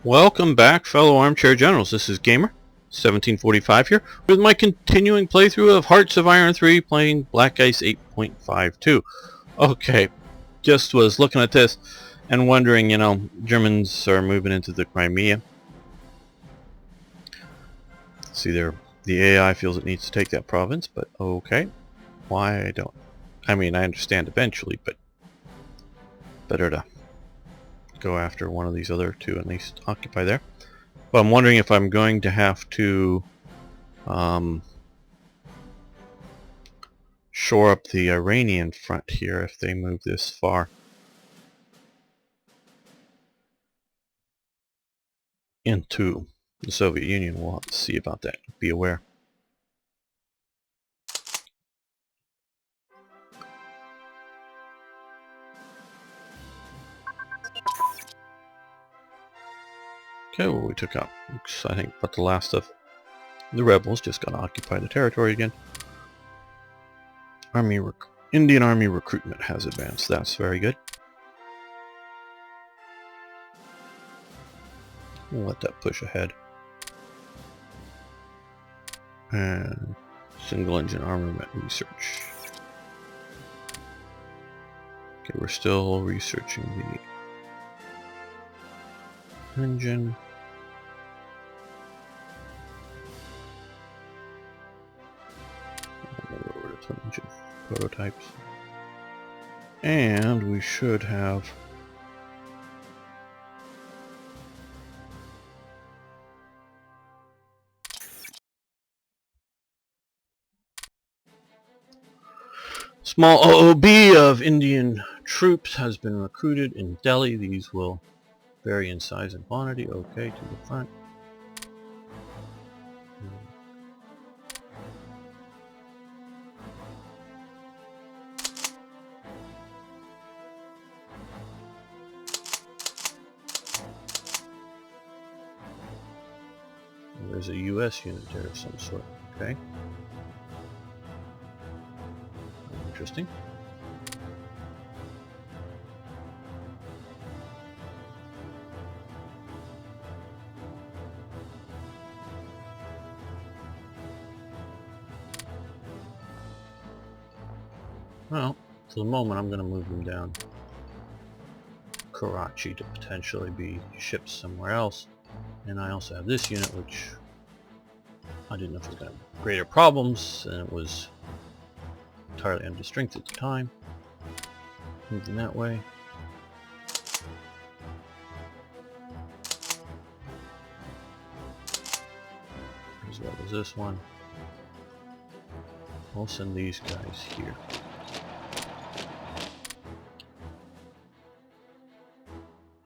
Welcome back, fellow armchair generals. This is Gamer 1745 here with my continuing playthrough of Hearts of Iron 3 playing Black Ice 8.52. Okay, just was looking at this and wondering, Germans are moving into the Crimea. See there, the AI feels it needs to take that province, but okay. Why I don't. I mean, I understand eventually, but better to go after one of these other two, at least occupy there. But I'm wondering if I'm going to have to shore up the Iranian front here if they move this far into the Soviet Union. We'll have to see about that. Be aware. Okay, well, we took out, I think, but the last of the rebels. Just got to occupy the territory again. Indian Army recruitment has advanced. That's very good. We'll let that push ahead. And single engine armament research. Okay, we're still researching the engine. Engine prototypes. And we should have small OOB of Indian troops has been recruited in Delhi. These will vary in size and quantity. Okay, to the front. There's a US unit there of some sort. Okay. Interesting. Well, for the moment I'm going to move them down Karachi to potentially be shipped somewhere else. And I also have this unit, which I didn't know if it was going to have greater problems, and it was entirely under strength at the time. Moving that way. As well as this one. I'll send these guys here.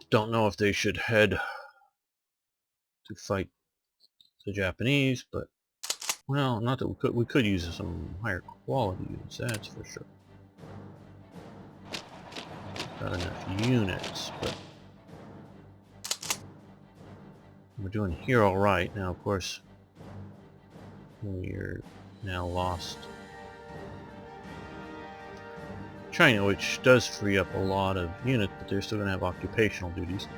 Don't know if they should head to fight the Japanese, but well, not that we could use some higher quality units, that's for sure. Got enough units, but we're doing here all right. Now, of course, we're now lost China, which does free up a lot of units, but they're still going to have occupational duties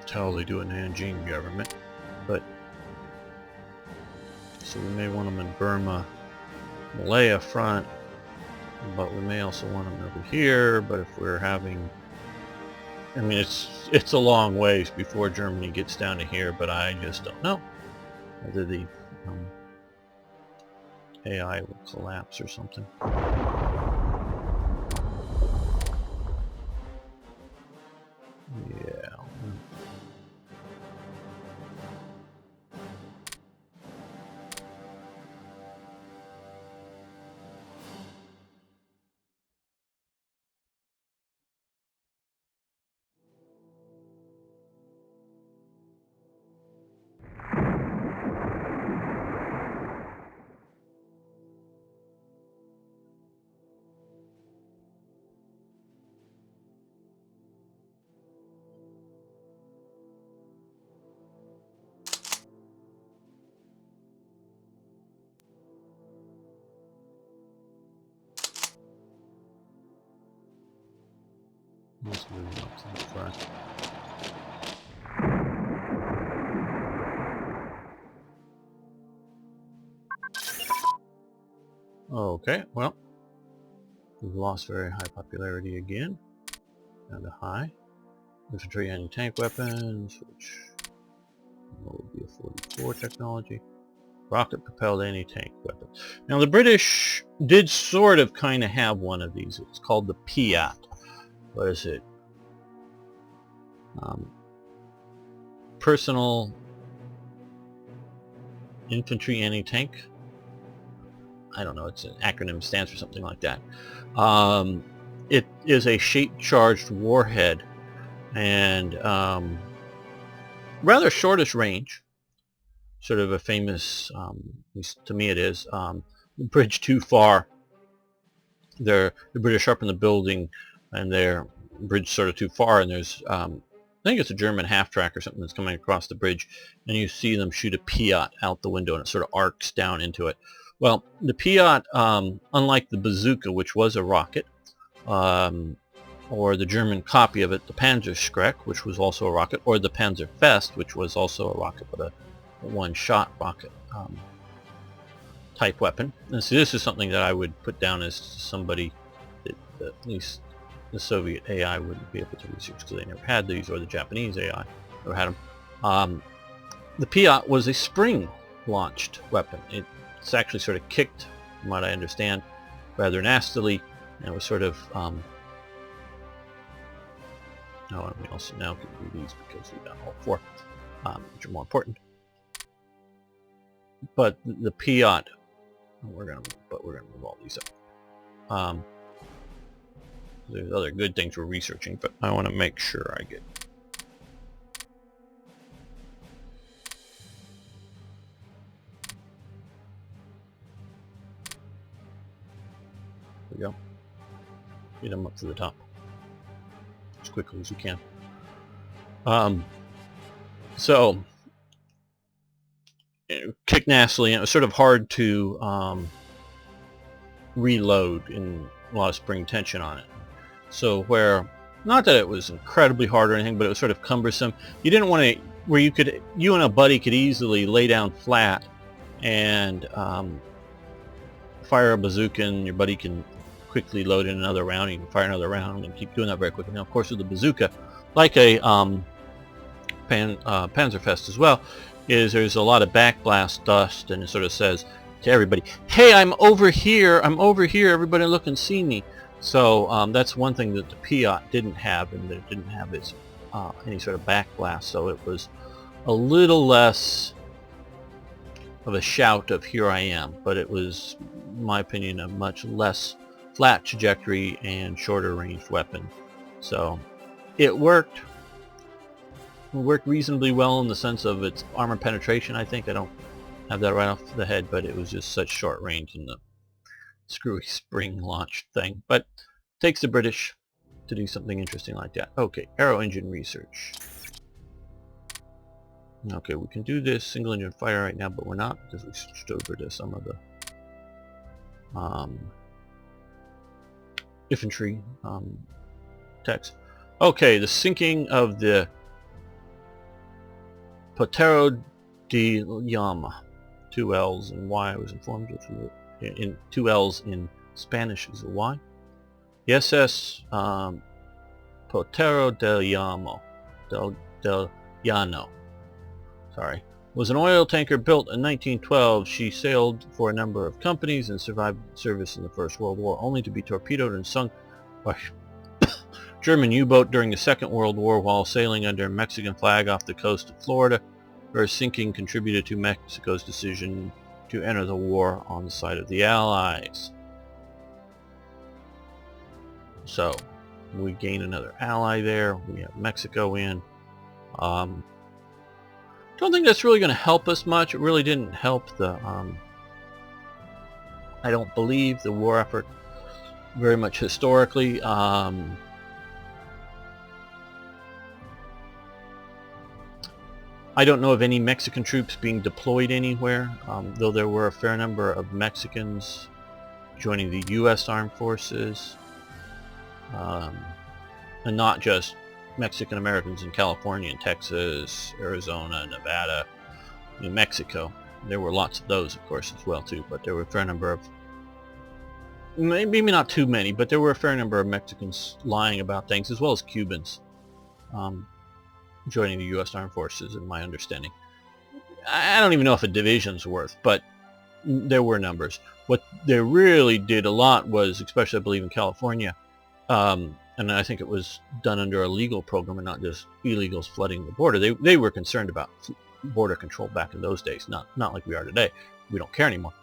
until they do a Nanjing government. But so we may want them in Burma, Malaya front, but we may also want them over here. But if we're having, I mean, it's a long ways before Germany gets down to here, but I just don't know whether the AI will collapse or something. Yeah. Let's move up to the front. Okay, well, we've lost very high popularity again. Down to high. Infantry anti-tank weapons, which will be a 44 technology. Rocket-propelled anti-tank weapons. Now the British did sort of kind of have one of these. It's called the Piat. What is it? Personal infantry anti-tank. I don't know. It's an acronym, stands for something like that. It is a shape-charged warhead and rather shortish range. Sort of a famous, at least to me it is, bridge too far. The British are up in the building and their bridge sort of too far, and there's I think it's a German half-track or something that's coming across the bridge, and you see them shoot a Piat out the window and it sort of arcs down into it. Well, the Piat, unlike the bazooka, which was a rocket, or the German copy of it, the Panzerschreck, which was also a rocket, or the Panzerfest, which was also a rocket, but a one-shot rocket type weapon. And so this is something that I would put down as somebody that at least the Soviet AI wouldn't be able to research because they never had these, or the Japanese AI never had them. The Piat was a spring-launched weapon. It's actually sort of kicked, from what I understand, rather nastily, and it was sort of and we also now can do these because we've got all four, which are more important. But the Piat, we're gonna move all these up. There's other good things we're researching, but I want to make sure I get. There we go. Get them up to the top as quickly as you can. So kick nastily, and it was sort of hard to reload in a lot of spring tension on it. So where, not that it was incredibly hard or anything, but it was sort of cumbersome. You didn't want to, where you and a buddy could easily lay down flat and fire a bazooka, and your buddy can quickly load in another round. You can fire another round and keep doing that very quickly. Now, of course, with the bazooka, like a Panzerfest as well, is there's a lot of backblast dust, and it sort of says to everybody, "Hey, I'm over here! Everybody look and see me!" So that's one thing that the Piat didn't have, and that it didn't have its any sort of backblast. So it was a little less of a shout of "Here I am," but it was, in my opinion, a much less flat trajectory and shorter ranged weapon. So it worked reasonably well in the sense of its armor penetration. I think I don't have that right off the head, but it was just such short range in the screwy spring launched thing. But it takes the British to do something interesting like that. Okay, aero engine research. Okay, we can do this single engine fire right now, but we're not, because we switched over to some of the infantry text. Okay, the sinking of the Potero de Llama. 2 L's and Y, I was informed, which was in 2 L's in Spanish is a Y. The SS Potero del Llano, sorry, was an oil tanker built in 1912. She sailed for a number of companies and survived service in the First World War, only to be torpedoed and sunk by German U-boat during the Second World War while sailing under a Mexican flag off the coast of Florida. Her sinking contributed to Mexico's decision to enter the war on the side of the Allies. So we gain another ally there. We have Mexico in. Don't think that's really going to help us much. It really didn't help the I don't believe the war effort very much historically. I don't know of any Mexican troops being deployed anywhere, though there were a fair number of Mexicans joining the U.S. Armed Forces, and not just Mexican Americans in California and Texas, Arizona, Nevada, New Mexico. There were lots of those, of course, as well too, but there were a fair number of maybe not too many, but there were a fair number of Mexicans lying about things, as well as Cubans joining the U.S. Armed Forces, in my understanding. I don't even know if a division's worth, but there were numbers. What they really did a lot was, especially I believe in California, and I think it was done under a legal program and not just illegals flooding the border. They were concerned about border control back in those days, not like we are today. We don't care anymore.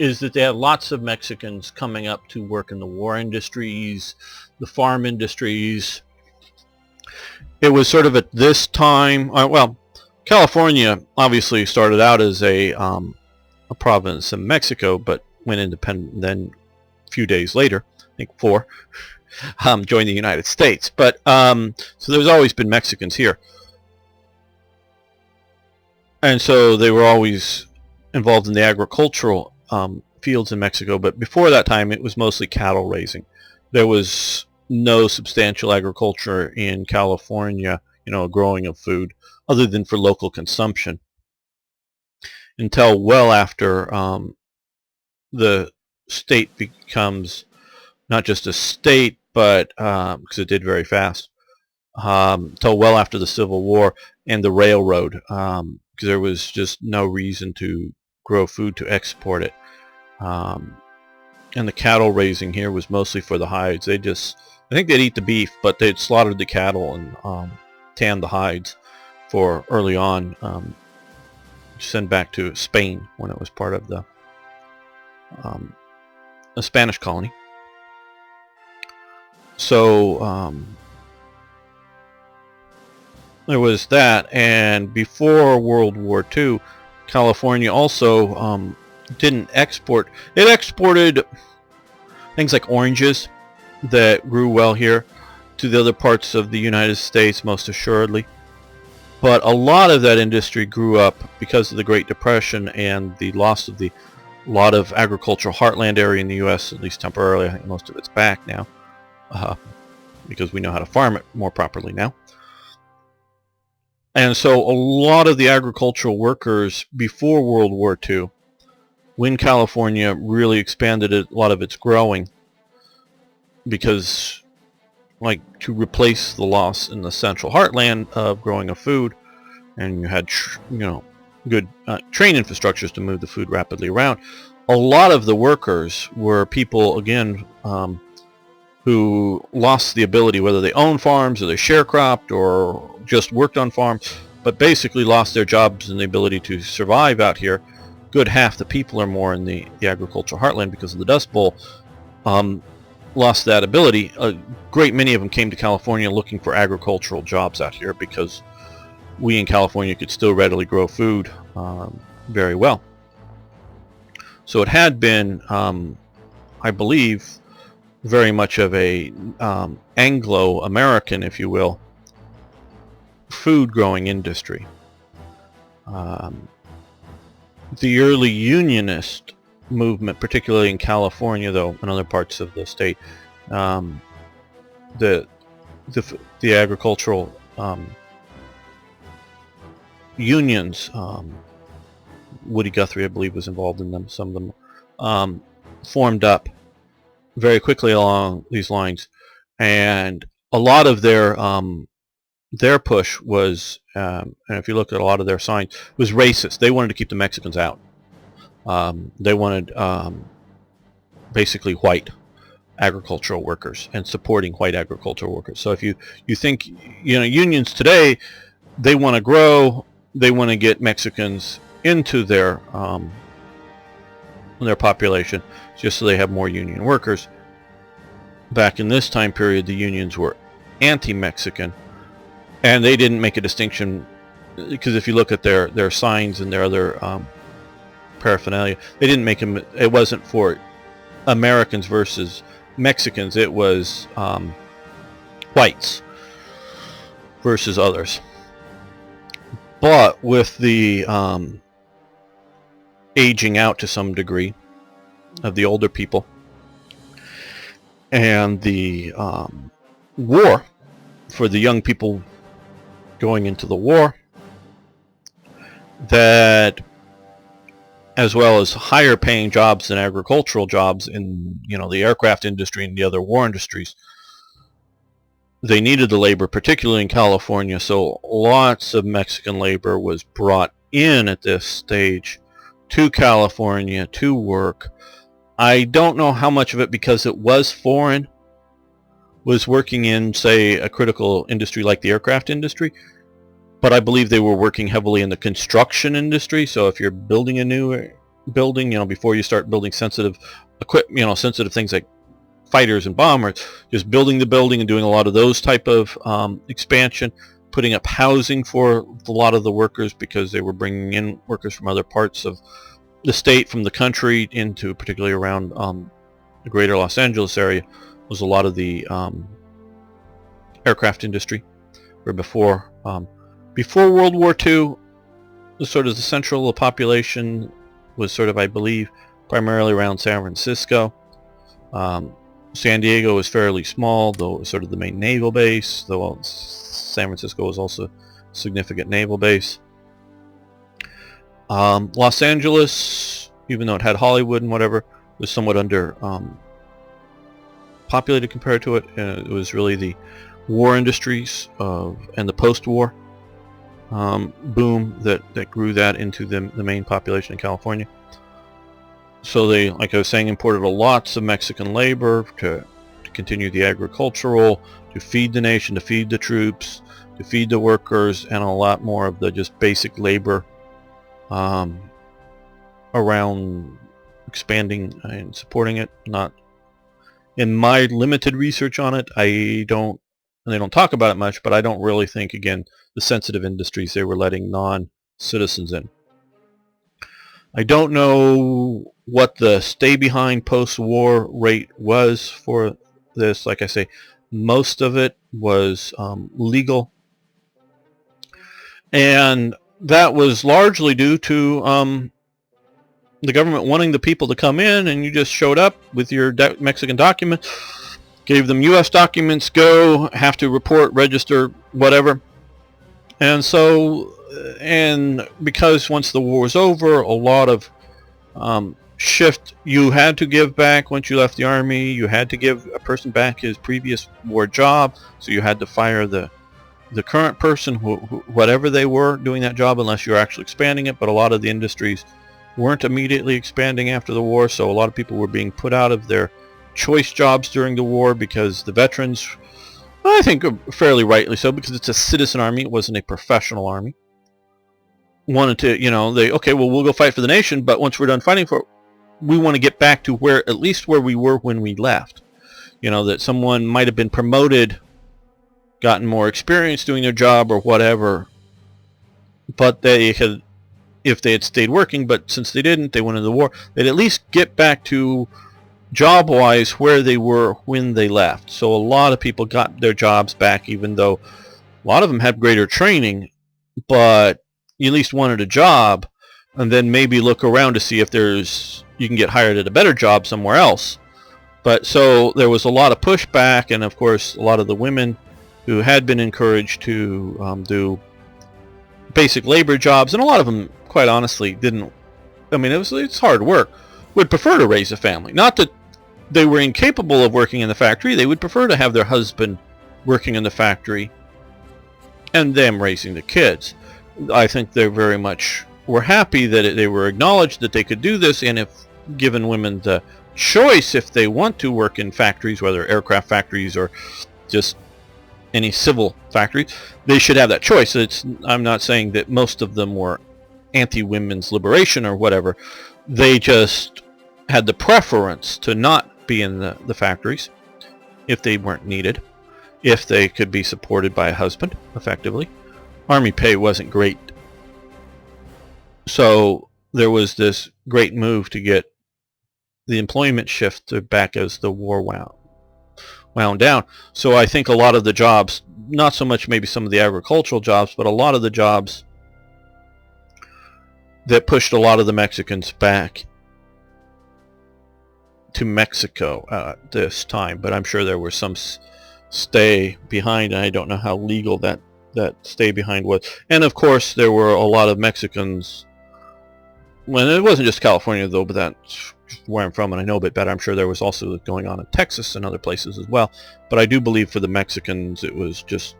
Is that they had lots of Mexicans coming up to work in the war industries, the farm industries. It was sort of at this time, well, California obviously started out as a province in Mexico, but went independent then a few days later, I think 4, joined the United States. But so there's always been Mexicans here. And so they were always involved in the agricultural fields in Mexico, but before that time it was mostly cattle raising. There was no substantial agriculture in California, growing of food, other than for local consumption, until well after the state becomes not just a state, but because it did very fast, until well after the Civil War and the railroad, because there was just no reason to grow food to export it. And the cattle raising here was mostly for the hides. I think they'd eat the beef, but they'd slaughtered the cattle and tanned the hides for early on, to send back to Spain when it was part of the a Spanish colony. So there was that, and before World War II, California also didn't export. It exported things like oranges that grew well here to the other parts of the United States, most assuredly. But a lot of that industry grew up because of the Great Depression and the loss of a lot of agricultural heartland area in the U.S., at least temporarily. I think most of it's back now, because we know how to farm it more properly now. And so a lot of the agricultural workers before World War II, when California really expanded a lot of its growing, because to replace the loss in the central heartland of growing of food, and you had good train infrastructures to move the food rapidly around, a lot of the workers were people, again, who lost the ability, whether they owned farms or they sharecropped or just worked on farms, but basically lost their jobs and the ability to survive out here. Good half the people or more in the agricultural heartland, because of the Dust Bowl, lost that ability. A great many of them came to California looking for agricultural jobs out here, because we in California could still readily grow food very well. So it had been, I believe, very much of a Anglo-American, if you will, food growing industry. The early unionist movement, particularly in California, though, and other parts of the state, the agricultural unions, Woody Guthrie, I believe, was involved in them. Some of them formed up very quickly along these lines, and a lot of their push was, and if you look at a lot of their signs, was racist. They wanted to keep the Mexicans out. They wanted basically white agricultural workers and supporting white agricultural workers. So if you think, unions today, they want to grow, they want to get Mexicans into their population just so they have more union workers. Back in this time period, the unions were anti-Mexican, and they didn't make a distinction, because if you look at their signs and their other paraphernalia, they didn't make them. It wasn't for Americans versus Mexicans. It was whites versus others. But with the aging out to some degree of the older people, and the war for the young people going into the war, that as well as higher paying jobs than agricultural jobs in, the aircraft industry and the other war industries. They needed the labor, particularly in California, so lots of Mexican labor was brought in at this stage to California to work. I don't know how much of it, because it was foreign, was working in, say, a critical industry like the aircraft industry, but I believe they were working heavily in the construction industry. So if you're building a new building, before you start building sensitive equipment, sensitive things like fighters and bombers, just building the building and doing a lot of those type of expansion, putting up housing for a lot of the workers, because they were bringing in workers from other parts of the state, from the country, into particularly around the greater Los Angeles area, was a lot of the aircraft industry. Where before World War II, the central population was sort of, I believe, primarily around San Francisco. San Diego was fairly small, though it was sort of the main naval base, though San Francisco was also a significant naval base. Los Angeles, even though it had Hollywood and whatever, was somewhat under populated compared to it. It was really the war industries and the post-war boom that grew that into the main population in California. So they, like I was saying, imported lots of Mexican labor to continue the agricultural, to feed the nation, to feed the troops, to feed the workers, and a lot more of the just basic labor around expanding and supporting it. Not in my limited research on it, they don't talk about it much, but I don't really think, again, the sensitive industries they were letting non-citizens in. I don't know what the stay behind post-war rate was for this. Like I say, most of it was legal, and that was largely due to the government wanting the people to come in, and you just showed up with your Mexican document, gave them U.S. documents, have to report, register, whatever. And so, and because once the war was over, a lot of shift you had to give back. Once you left the army, you had to give a person back his previous war job, so you had to fire the current person, whatever they were doing that job, unless you're actually expanding it. But a lot of the industries weren't immediately expanding after the war, so a lot of people were being put out of their choice jobs during the war, because the veterans, I think fairly rightly so, because it's a citizen army, it wasn't a professional army, wanted to, we'll go fight for the nation, but once we're done fighting for it, we want to get back to at least where we were when we left. That someone might have been promoted, gotten more experience doing their job or whatever, but if they had stayed working, but since they didn't, they went into the war, they'd at least get back to job-wise where they were when they left. So a lot of people got their jobs back, even though a lot of them had greater training, but you at least wanted a job, and then maybe look around to see if you can get hired at a better job somewhere else. But so there was a lot of pushback, and of course a lot of the women who had been encouraged to do basic labor jobs, and a lot of them, quite honestly, didn't. I mean, it's hard work. Would prefer to raise a family. Not that they were incapable of working in the factory. They would prefer to have their husband working in the factory and them raising the kids. I think they very much were happy that they were acknowledged that they could do this, and if given women the choice, if they want to work in factories, whether aircraft factories or just any civil factories, they should have that choice. I'm not saying that most of them were anti-women's liberation or whatever. They just had the preference to not be in the factories if they weren't needed, if they could be supported by a husband effectively. Army pay wasn't great, so there was this great move to get the employment shift back as the war wound down. So I think a lot of the jobs, not so much maybe some of the agricultural jobs, but a lot of the jobs that pushed a lot of the Mexicans back to Mexico at this time. But I'm sure there was some stay behind, and I don't know how legal that stay behind was. And of course there were a lot of Mexicans Well, it wasn't just California though, but that's where I'm from and I know a bit better. I'm sure there was also going on in Texas and other places as well. But I do believe for the Mexicans it was just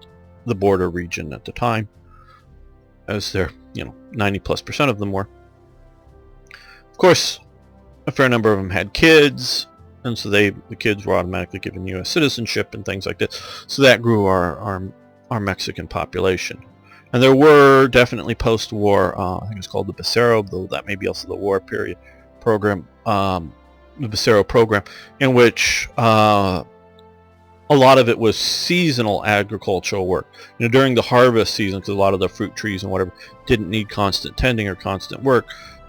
the border region at the time, as there, 90+% of them were. Of course, a fair number of them had kids, and so the kids were automatically given U.S. citizenship and things like that. So that grew our Mexican population. And there were definitely post-war, I think it's called the Becero, though that may be also the war period program, the Becero program, in which a lot of it was seasonal agricultural work. During the harvest season, because a lot of the fruit trees and whatever didn't need constant tending or constant work,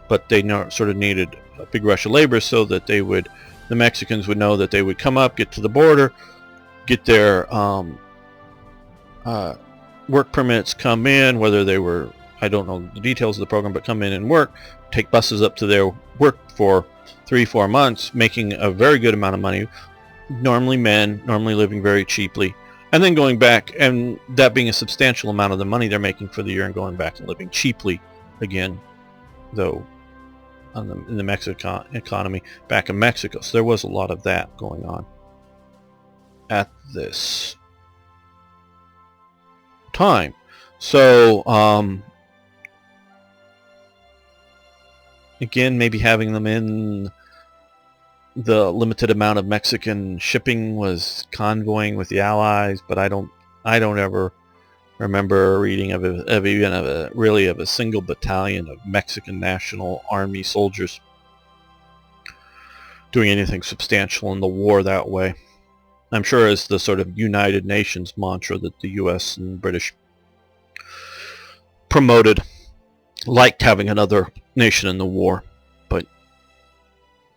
but they sort of needed a big rush of labor, so that the Mexicans would know that they would come up, get to the border, get their work permits, come in, whether they were, I don't know the details of the program, but come in and work, take buses up to their work for 3-4 months, making a very good amount of money, normally men, normally living very cheaply, and then going back, and that being a substantial amount of the money they're making for the year, and going back and living cheaply again, though in the Mexican economy back in Mexico. So there was a lot of that going on at this time. So again, maybe having them in the limited amount of Mexican shipping was convoying with the Allies, but I don't ever remember reading of a single battalion of Mexican National Army soldiers doing anything substantial in the war that way. I'm sure it's the sort of United Nations mantra that the US and British promoted, liked having another nation in the war, but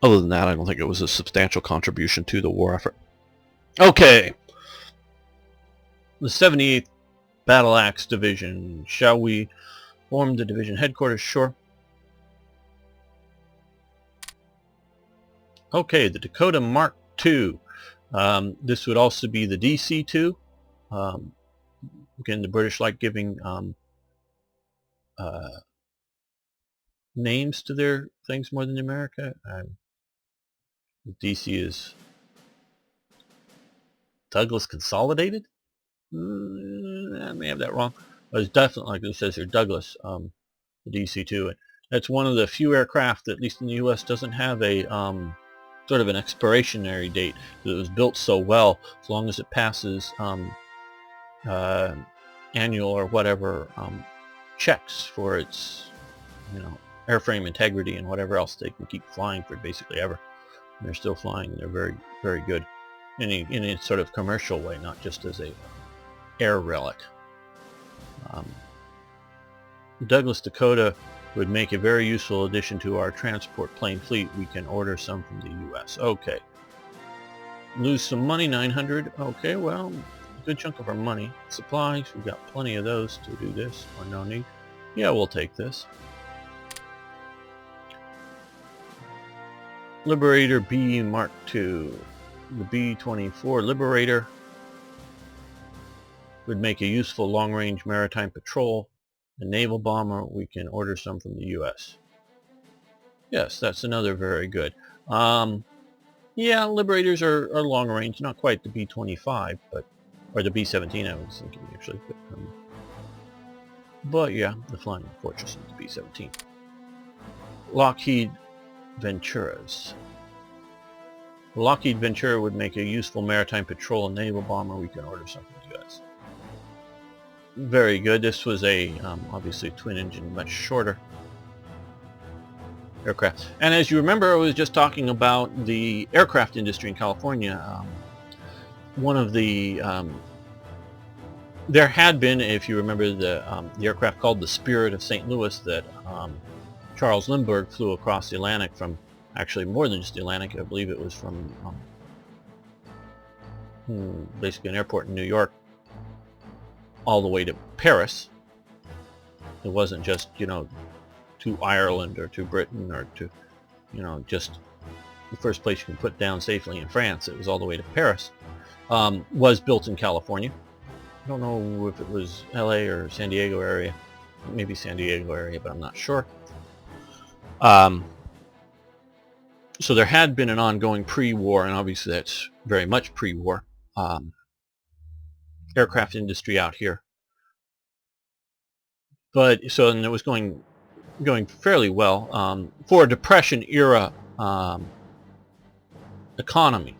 other than that, I don't think it was a substantial contribution to the war effort. Okay, the 78th Battle Axe Division. Shall we form the division headquarters? Sure. Okay, the Dakota Mark II. This would also be the DC-2. Again, the British like giving names to their things more than America. DC is Douglas Consolidated? I may have that wrong. But it's definitely, like it says here, Douglas, the DC-2. That's one of the few aircraft that, at least in the U.S., doesn't have a sort of an expirationary date. It was built so well, as long as it passes annual or whatever checks for its, airframe integrity and whatever else, they can keep flying for basically ever. And they're still flying. They're very, very good in a sort of commercial way, not just as a air relic. Douglas Dakota would make a very useful addition to our transport plane fleet. We can order some from the U.S. Okay. Lose some money, 900. Okay, well, a good chunk of our money. Supplies, we've got plenty of those to do this, or no need. Yeah, we'll take this. Liberator B Mark II. The B-24 Liberator would make a useful long-range maritime patrol. A naval bomber, we can order some from the U.S. Yes, that's another very good. Yeah, Liberators are long-range, not quite the B-25, or the B-17 I was thinking actually. But yeah, the Flying Fortress is the B-17. Lockheed Venturas. Lockheed Ventura would make a useful maritime patrol and naval bomber. We can order some from the U.S. Very good. This was a obviously twin-engine, much shorter aircraft. And as you remember, I was just talking about the aircraft industry in California. One of the there had been, if you remember, the aircraft called the Spirit of St. Louis that Charles Lindbergh flew across the Atlantic from. Actually, more than just the Atlantic. I believe it was from basically an airport in New York all the way to Paris. It wasn't just, to Ireland or to Britain or to, just the first place you can put down safely in France. It was all the way to Paris. Was built in California. I don't know if it was LA or San Diego area. Maybe San Diego area, but I'm not sure. So there had been an ongoing pre-war, and obviously that's very much pre-war, aircraft industry out here. But so, and it was going fairly well for a Depression era economy.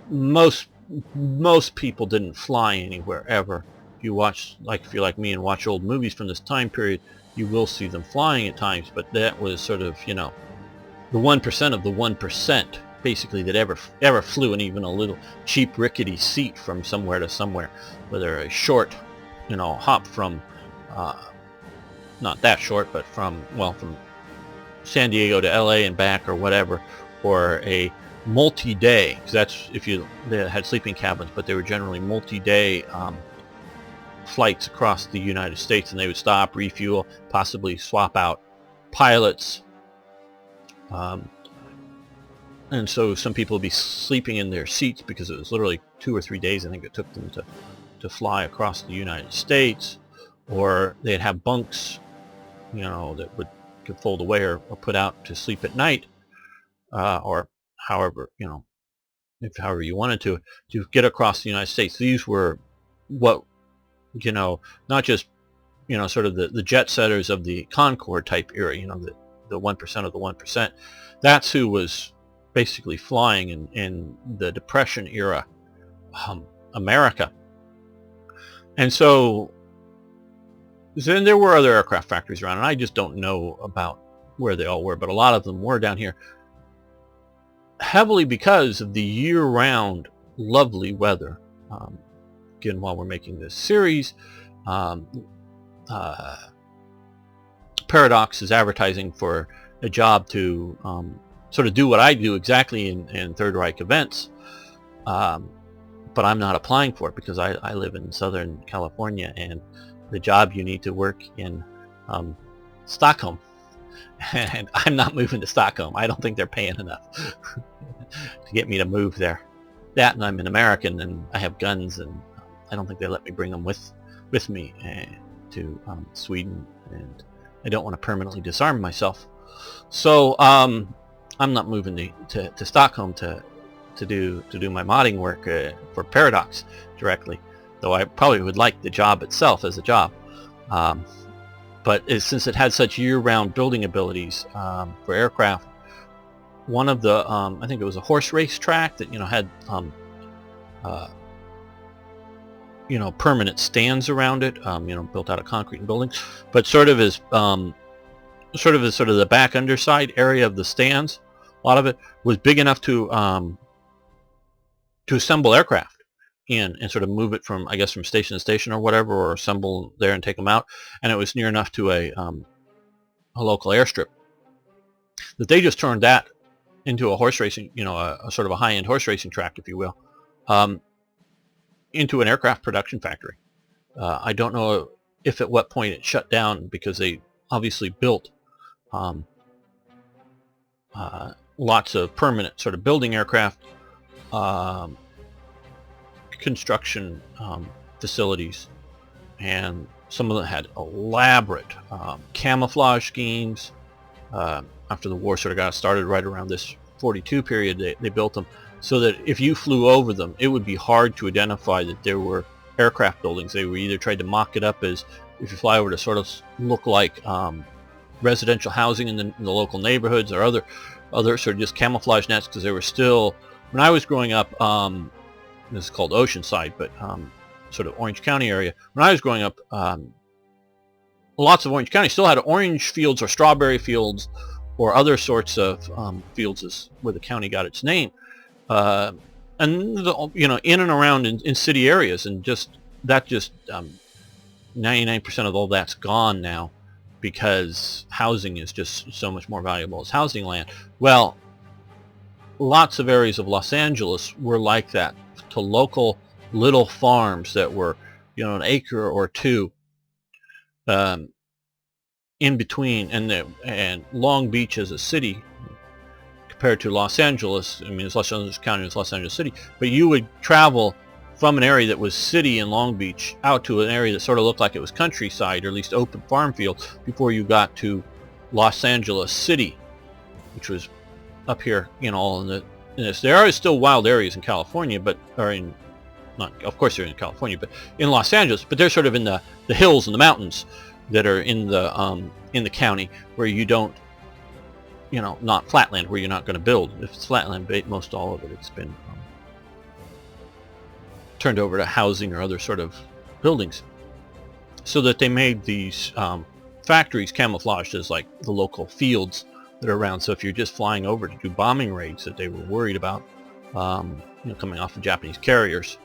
Most people didn't fly anywhere ever. If you watch, like if you're like me and watch old movies from this time period, you will see them flying at times. But that was sort of, you know, the 1% of the 1%, basically, that ever flew in even a little cheap rickety seat from somewhere to somewhere, whether a short, you know, hop from not that short, but from San Diego to LA and back or whatever, or a multi-day, because that's if they had sleeping cabins, but they were generally multi-day flights across the United States, and they would stop, refuel, possibly swap out pilots. And so some people would be sleeping in their seats because it was literally 2 or 3 days, I think it took them to fly across the United States. Or they'd have bunks, you know, that could fold away or put out to sleep at night, or however, you know, however you wanted to get across the United States. These were what, you know, not just, you know, sort of the jet setters of the Concorde type era, you know, the 1% of the 1%. That's who was basically flying in the Depression era America. And so then there were other aircraft factories around, and I just don't know about where they all were, but a lot of them were down here, heavily because of the year-round lovely weather. Again, while we're making this series, Paradox is advertising for a job to sort of do what I do exactly in Third Reich events, but I'm not applying for it because I live in Southern California, and the job you need to work in Stockholm, and I'm not moving to Stockholm. I don't think they're paying enough to get me to move there. That, and I'm an American, and I have guns, and I don't think they let me bring them with me to Sweden, and I don't want to permanently disarm myself. So I'm not moving to Stockholm to do my modding work for Paradox directly, though I probably would like the job itself as a job. But since it had such year-round building abilities for aircraft, one of the I think it was a horse race track that, you know, had you know, permanent stands around it, you know, built out of concrete and buildings, but sort of the back underside area of the stands, a lot of it was big enough to assemble aircraft in and sort of move it from, I guess, from station to station or whatever, or assemble there and take them out. And it was near enough to a local airstrip that they just turned that into a horse racing, you know, a sort of a high-end horse racing track, if you will, into an aircraft production factory. I don't know if at what point it shut down, because they obviously built lots of permanent sort of building aircraft construction facilities, and some of them had elaborate camouflage schemes. After the war sort of got started right around this 42 period, they built them so that if you flew over them, it would be hard to identify that there were aircraft buildings. They were either tried to mock it up as, if you fly over, to sort of look like residential housing in the local neighborhoods, or other sort of just camouflage nets, because they were still, when I was growing up, this is called Oceanside, but sort of Orange County area. When I was growing up, lots of Orange County still had orange fields or strawberry fields or other sorts of fields, is where the county got its name. And you know, in and around in city areas, and just 99% of all that's gone now, because housing is just so much more valuable as housing land. Well, lots of areas of Los Angeles were like that, to local little farms that were, you know, an acre or two in between, and Long Beach as a city compared to Los Angeles, I mean, it's Los Angeles County, it's Los Angeles City, but you would travel from an area that was city in Long Beach out to an area that sort of looked like it was countryside, or at least open farm field, before you got to Los Angeles City, which was up here, all in this. There are still wild areas in California, but of course they're in California, but in Los Angeles, but they're sort of in the hills and the mountains that are in the county, where you don't, not flatland, where you're not going to build. If it's flatland, most all of it's been turned over to housing or other sort of buildings, so that they made these factories camouflaged as like the local fields that are around. So if you're just flying over to do bombing raids that they were worried about, coming off of Japanese carriers,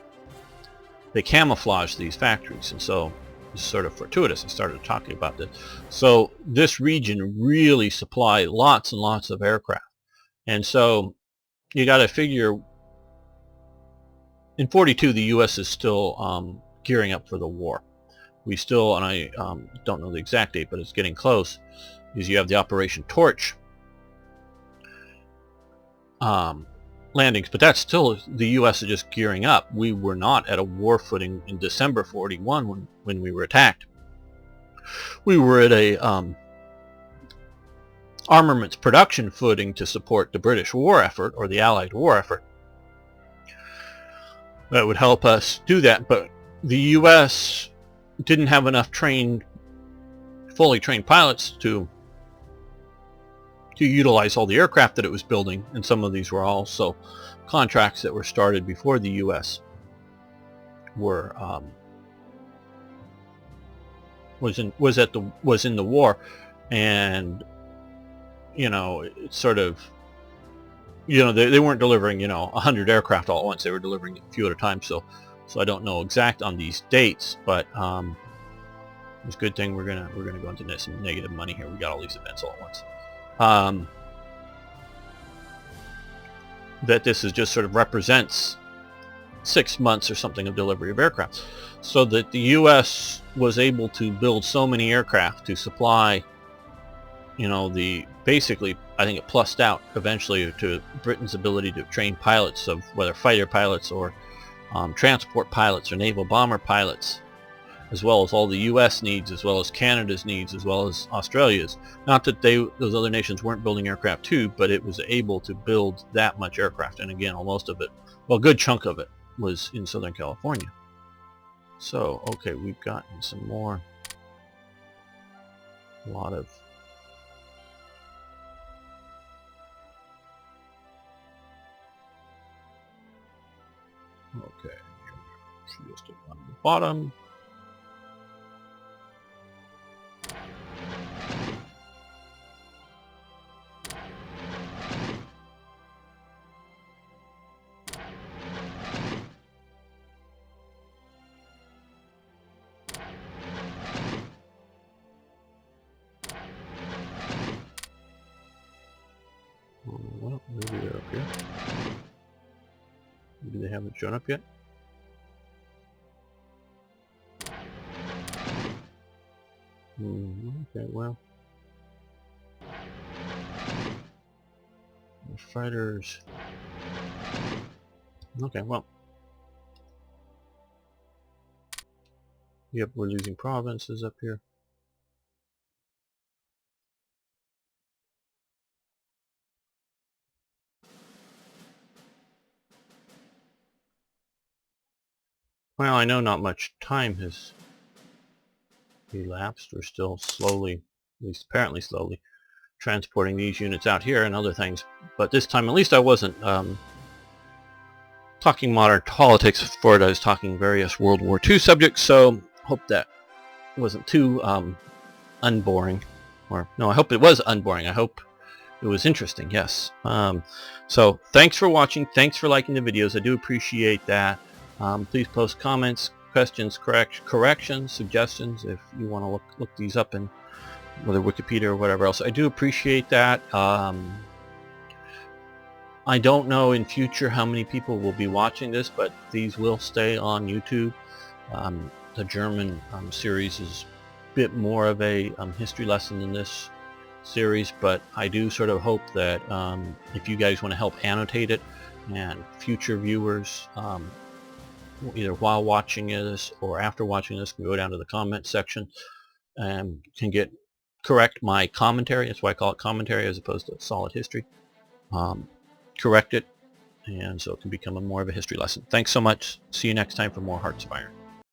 they camouflaged these factories. And so it's sort of fortuitous I started talking about this. So this region really supplied lots and lots of aircraft. And so you got to figure, in 42 the U.S. is still gearing up for the war. We still, and I don't know the exact date, but it's getting close, is you have the Operation Torch landings, but that's still, the U.S. is just gearing up. We were not at a war footing in December 41 when we were attacked. We were at a armaments production footing to support the British war effort, or the Allied war effort. That would help us do that, but the U.S. didn't have enough fully trained pilots to utilize all the aircraft that it was building, and some of these were also contracts that were started before the U.S. were was in the war, and it's sort of, they weren't delivering 100 aircraft all at once. They were delivering a few at a time. So I don't know exact on these dates, but it's a good thing we're gonna go into some negative money here. We got all these events all at once. That this is just sort of represents 6 months or something of delivery of aircraft, so that the U.S. was able to build so many aircraft to supply, basically, I think it plussed out eventually to Britain's ability to train pilots, of whether fighter pilots or transport pilots or naval bomber pilots, as well as all the U.S. needs, as well as Canada's needs, as well as Australia's. Not that those other nations weren't building aircraft too, but it was able to build that much aircraft. And again, most of it, well, a good chunk of it was in Southern California. So, okay, we've gotten some more, a lot of okay, just on the bottom. Well, maybe they're up here. Maybe they haven't shown up yet. Okay, well, the fighters. Okay, well, yep, we're losing provinces up here. Well, I know not much time has elapsed. We're still slowly, at least apparently slowly, transporting these units out here and other things. But this time, at least I wasn't talking modern politics. Before it, I was talking various World War II subjects, so hope that wasn't too unboring. Or, no, I hope it was unboring. I hope it was interesting, yes. So, thanks for watching. Thanks for liking the videos. I do appreciate that. Please post comments, questions, corrections, suggestions if you want to look these up in whether Wikipedia or whatever else. I do appreciate that. I don't know in future how many people will be watching this, but these will stay on YouTube. The German series is a bit more of a history lesson than this series, but I do sort of hope that if you guys want to help annotate it, and future viewers, either while watching this or after watching this, can go down to the comment section and can get correct my commentary. That's why I call it commentary as opposed to solid history. Correct it, and so it can become more of a history lesson. Thanks so much. See you next time for more Hearts of Iron.